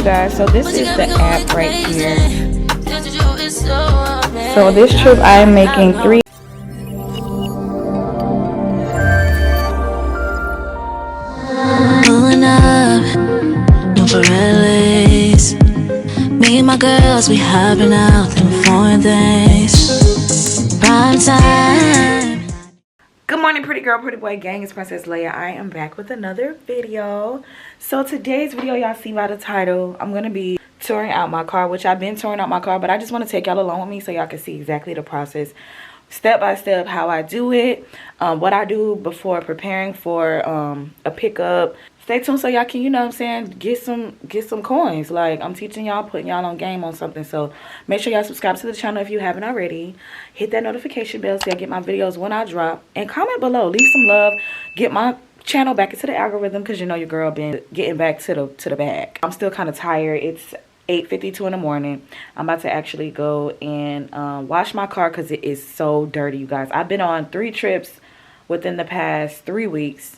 you guys. So this is the app right here. So this trip I am making 3. Pulling up, no Pirellis. Me and my girls, we hopping out in foreign things. Prime time. Good morning, pretty girl, pretty boy gang. It's Princess Layah. I am back with another video. So today's video, y'all see by the title, I'm gonna be touring out my car, which I've been touring out my car, but I just want to take y'all along with me so y'all can see exactly the process, step by step, how I do it, what I do before preparing for a pickup. Stay tuned so y'all can, you know what I'm saying, get some coins. Like, I'm teaching y'all, putting y'all on game on something. So make sure y'all subscribe to the channel if you haven't already. Hit that notification bell so y'all get my videos when I drop, and comment below, leave some love, get my channel back into the algorithm, because you know your girl been getting back to the bag. I'm still kind of tired. It's 8:52 in the morning. I'm about to actually go and wash my car because it is so dirty, you guys. I've been on 3 trips within the past 3 weeks,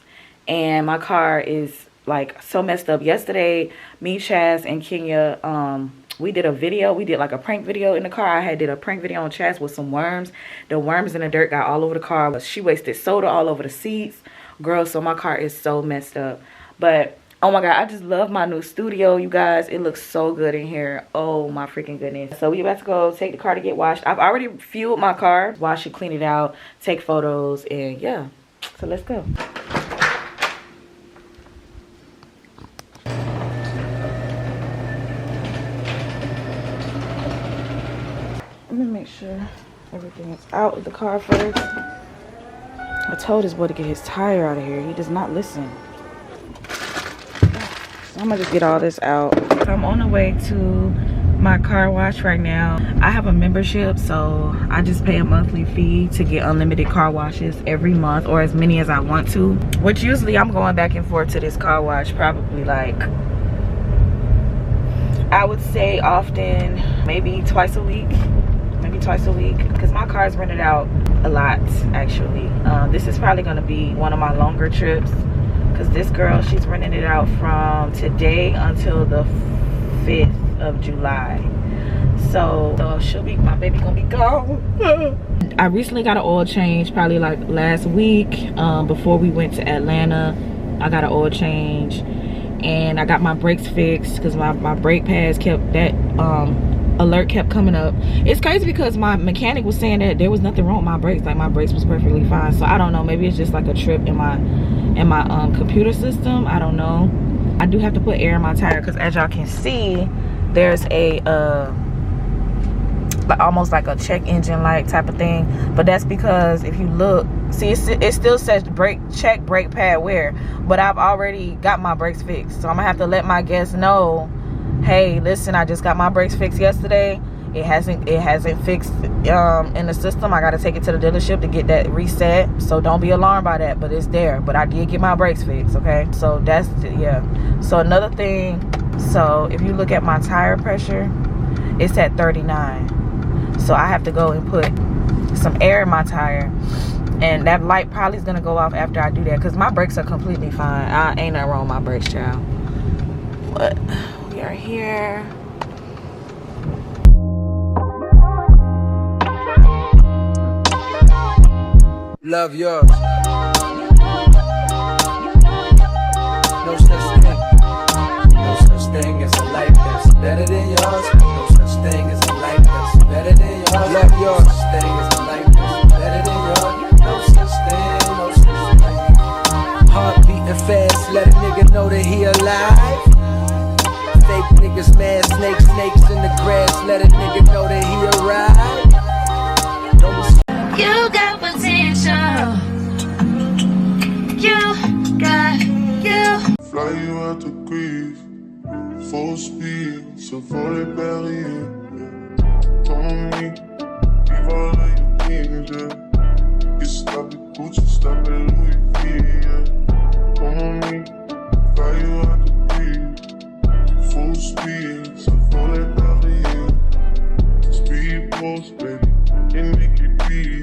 and my car is like so messed up. Yesterday, me, Chaz, and Kenya, we did a video. We did like a prank video in the car. I did a prank video on Chaz with some worms. The worms and the dirt got all over the car. She wasted soda all over the seats. Girl, so my car is so messed up. But oh my god, I just love my new studio, you guys. It looks so good in here. Oh my freaking goodness. So we about to go take the car to get washed. I've already fueled my car, wash it, clean it out, take photos, and yeah. So let's go. Let me make sure everything is out of the car first. I told this boy to get his tire out of here. He does not listen. So I'm gonna just get all this out. So I'm on the way to my car wash right now. I have a membership, so I just pay a monthly fee to get unlimited car washes every month, or as many as I want to. Which usually I'm going back and forth to this car wash probably like, I would say often, maybe twice a week. Because my car is rented out a lot actually. This is probably going to be one of my longer trips, because this girl, she's renting it out from today until the 5th of July. So she'll be, my baby gonna be gone. I recently got an oil change, probably like last week, before we went to Atlanta. I got an oil change, and I got my brakes fixed because my brake pads kept that alert kept coming up. It's crazy because my mechanic was saying that there was nothing wrong with my brakes, like my brakes was perfectly fine. So I don't know, maybe it's just like a trip in my computer system. I don't know. I do have to put air in my tire because, as y'all can see, there's a almost like a check engine light type of thing. But that's because if you look, see, it still says check brake pad wear, but I've already got my brakes fixed. So I'm gonna have to let my guests know, hey, listen, I just got my brakes fixed yesterday. It hasn't fixed in the system. I got to take it to the dealership to get that reset. So don't be alarmed by that, but it's there. But I did get my brakes fixed, okay? So that's, yeah. So another thing, so if you look at my tire pressure, it's at 39. So I have to go and put some air in my tire, and that light probably is going to go off after I do that, because my brakes are completely fine. I ain't nothing wrong with my brakes, child. But we are here. Love yours. No such thing. No such thing as a life that's better than yours. No such thing as a life that's better than yours. Love yours. No such thing as a life that's better than yours. No such thing, no such thing. Heart beating fast, let a nigga know that he alive. Fake niggas mad, snakes in the grass, let a nigga know that he arrived. You got potential. You got you. Fly you out to grief, full speed, so for the belly. Come me, leave all of your things, yeah. You stop at Gucci, stop at Louis V, yeah. Come on me, fly you out to grief, full speed, so for the belly. Speed post, baby, and make it beat.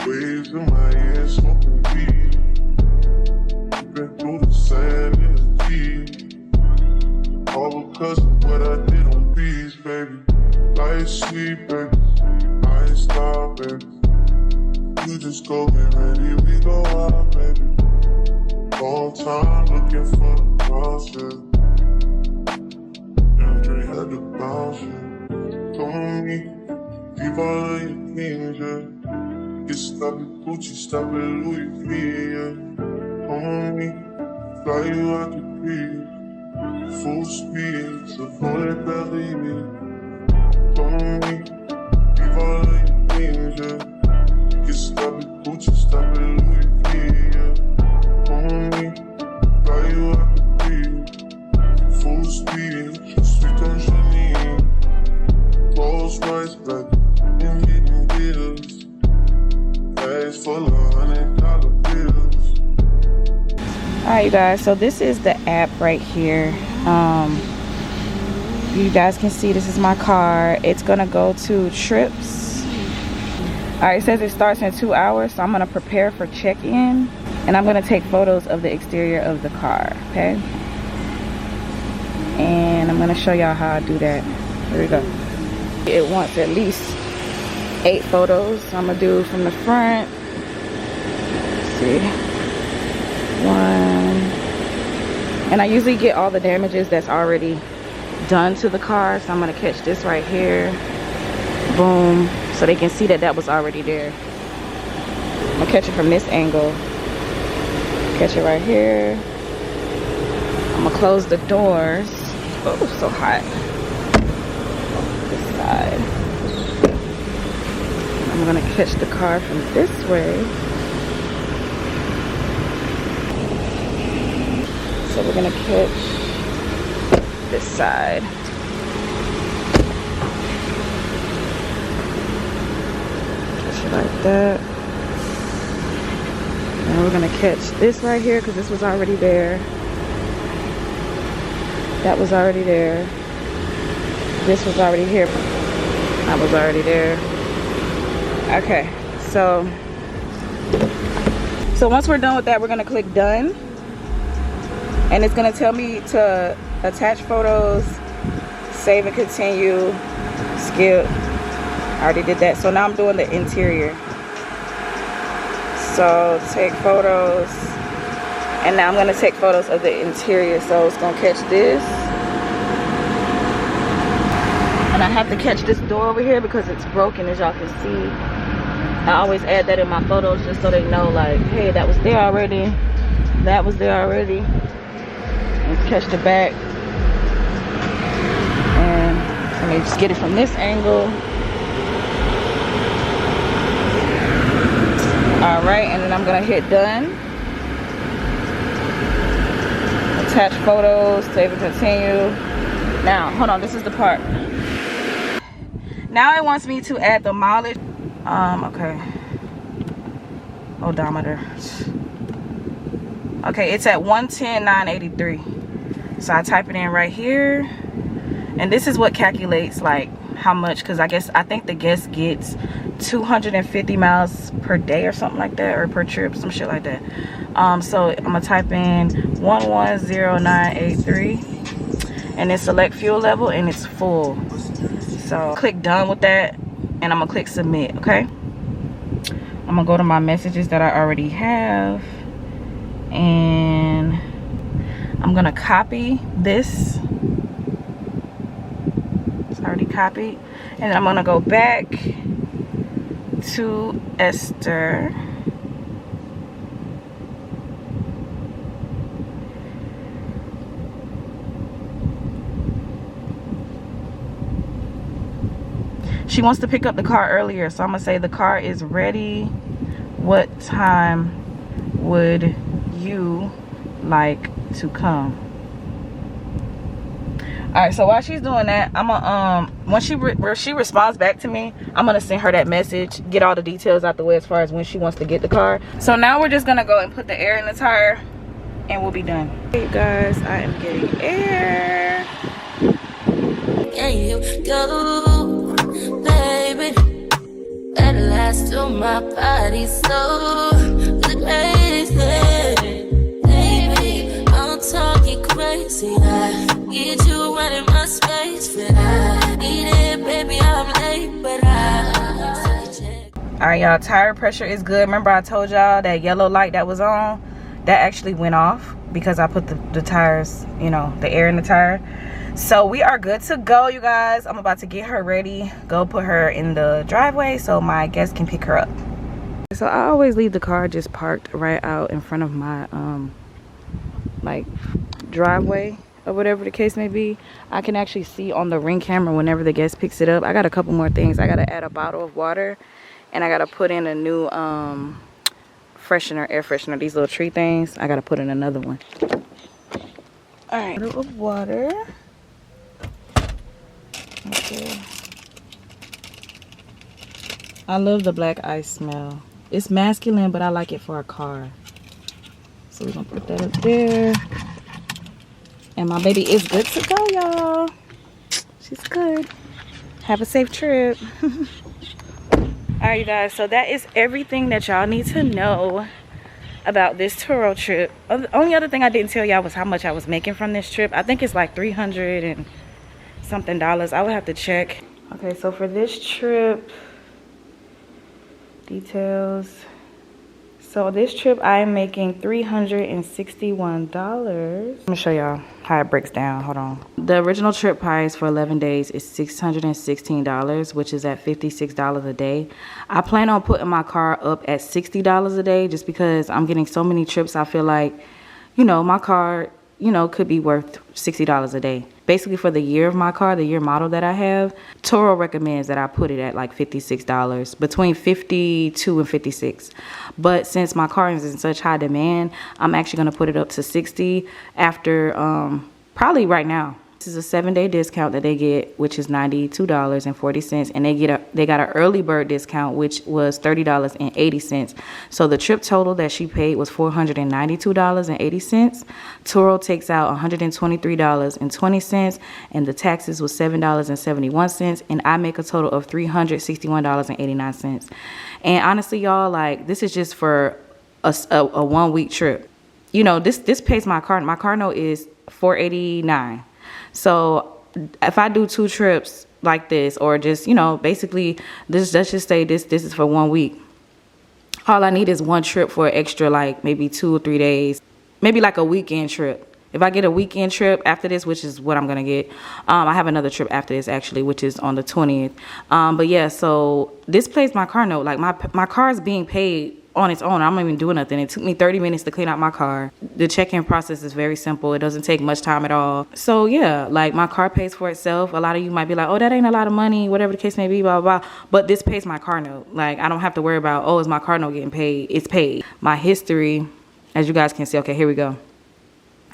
Waves in my head, smoking weed. Been through the sand in the deep. All I did on beats, baby. Light sweet, baby. I ain't stop, baby. You just go get ready, we go out, baby. Long time looking for the process. Andre had to bounce it. Told me, leave all of your things, yeah. Get stop at Gucci, stop at Louis V, yeah. Told me, fly you out the beach. Full speed, so for that belly, yeah. Told me, leave all of your things, yeah. Get stop at Gucci, stop at Louis V, yeah. Told me, fly you out the beach. Full speed, sweet on Janine. Rolls Royce back, and hitting bills. Bags full of $100 bills. Alright, you guys, so this is the app right here. You guys can see this is my car. It's gonna go to trips. Alright, it says it starts in 2 hours, so I'm gonna prepare for check-in, and I'm gonna take photos of the exterior of the car, okay? And I'm gonna show y'all how I do that. Here we go. It wants at least 8 photos. So I'm gonna do from the front. Let's see. 1. And I usually get all the damages that's already done to the car. So I'm gonna catch this right here. Boom. So they can see that that was already there. I'm gonna catch it from this angle. Catch it right here. I'm gonna close the doors. Oh, so hot. This side. I'm gonna catch the car from this way. So we're gonna catch this side. Catch it like that. And we're gonna catch this right here because this was already there. That was already there. This was already here. That was already there. Okay, so once we're done with that, we're gonna click done. And it's gonna tell me to attach photos, save and continue, skip. I already did that. So now I'm doing the interior. So take photos. And now I'm gonna take photos of the interior. So it's gonna catch this. And I have to catch this door over here because it's broken, as y'all can see. I always add that in my photos just so they know, like, hey, that was there already. That was there already. Let's catch the back. And let me just get it from this angle. Alright, and then I'm gonna hit done. Attach photos, save and continue. Now, hold on, this is the part. Now it wants me to add the mileage. Okay. Odometer. Okay, it's at 110,983. So I type it in right here. And this is what calculates like how much, because I think the guest gets 250 miles per day or something like that, or per trip, some shit like that. So I'm gonna type in 110,983 and then select fuel level, and it's full. So click done with that, and I'm gonna click submit. Okay, I'm gonna go to my messages that I already have, and I'm gonna copy this. It's already copied. And then I'm gonna go back to Esther. She wants to pick up the car earlier, so I'm gonna say the car is ready. What time would you like to come? All right, so while she's doing that, I'm gonna when she responds back to me, I'm gonna send her that message, get all the details out the way as far as when she wants to get the car. So now we're just gonna go and put the air in the tire, and we'll be done. Hey guys, I am getting air. Can you go, baby? At last to my body so crazy, baby. I'm talking crazy. I get you running my space, but I need it, baby, I'm late, but all right, y'all, tire pressure is good. Remember I told y'all that yellow light that was on, that actually went off because I put the tires, you know, the air in the tire. So we are good to go, you guys. I'm about to get her ready, go put her in the driveway so my guests can pick her up. So I always leave the car just parked right out in front of my like driveway or whatever the case may be. I can actually see on the Ring camera whenever the guest picks it up. I got a couple more things. I gotta add a bottle of water, and I gotta put in a new freshener, air freshener, these little tree things. I gotta put in another one. All right, bottle of water. Okay. I love the black ice smell. It's masculine, but I like it for a car. So we're gonna put that up there. And my baby is good to go, y'all. She's good. Have a safe trip. Alright, you guys, so that is everything that y'all need to know about this Turo trip. The only other thing I didn't tell y'all was how much I was making from this trip. I think it's like $300 and something. I would have to check. Okay, so for this trip, details. So this trip I am making $361. Let me show y'all how it breaks down. Hold on. The original trip price for 11 days is $616, which is at $56 a day. I plan on putting my car up at $60 a day just because I'm getting so many trips. I feel like, you know, my car, you know, could be worth $60 a day. Basically for the year of my car, the year model that I have, Turo recommends that I put it at like $56, between $52 and $56. But since my car is in such high demand, I'm actually going to put it up to $60 after probably right now. This is a 7-day discount that they get, which is $92.40, and they got an early bird discount, which was $30.80. So the trip total that she paid was $492.80. Turo takes out $123.20, and the taxes was $7.71, and I make a total of $361.89. And honestly, y'all, like, this is just for a 1-week trip. You know, this pays my car. My car note is $489. So if I do 2 trips like this, or just, you know, basically let's just say this is for 1 week. All I need is 1 trip for an extra, like maybe 2 or 3 days, maybe like a weekend trip. If I get a weekend trip after this, which is what I'm going to get, I have another trip after this actually, which is on the 20th. But yeah, so this pays my car note. Like my car is being paid on its own. I'm not even doing nothing. It took me 30 minutes to clean out my car. The check-in process is very simple. It doesn't take much time at all. So yeah, like my car pays for itself. A lot of you might be like, oh, that ain't a lot of money, whatever the case may be, blah, blah, blah. But this pays my car note. Like I don't have to worry about, oh, is my car note getting paid? It's paid. My history, as you guys can see, okay, here we go.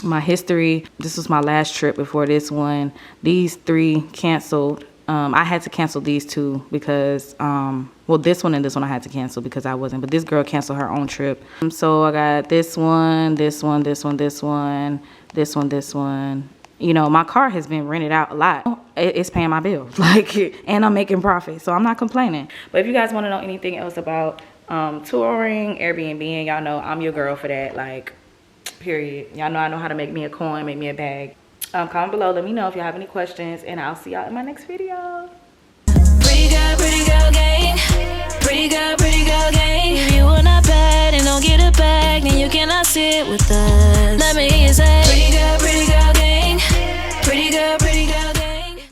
My history, this was my last trip before this one. These 3 canceled. I had to cancel these 2 because, well, this one and this one I had to cancel because I wasn't. But this girl canceled her own trip. So I got this one, this one, this one, this one, this one, this one. You know, my car has been rented out a lot. It's paying my bills, like, and I'm making profit. So I'm not complaining. But if you guys want to know anything else about touring, Airbnb, y'all know I'm your girl for that. Like, period. Y'all know I know how to make me a coin, make me a bag. Comment below, let me know if you have any questions, and I'll see y'all in my next video. Pretty girl gang. Pretty girl gang. If you are not bad and don't get it back, then you cannot sit with us. Let me hear you say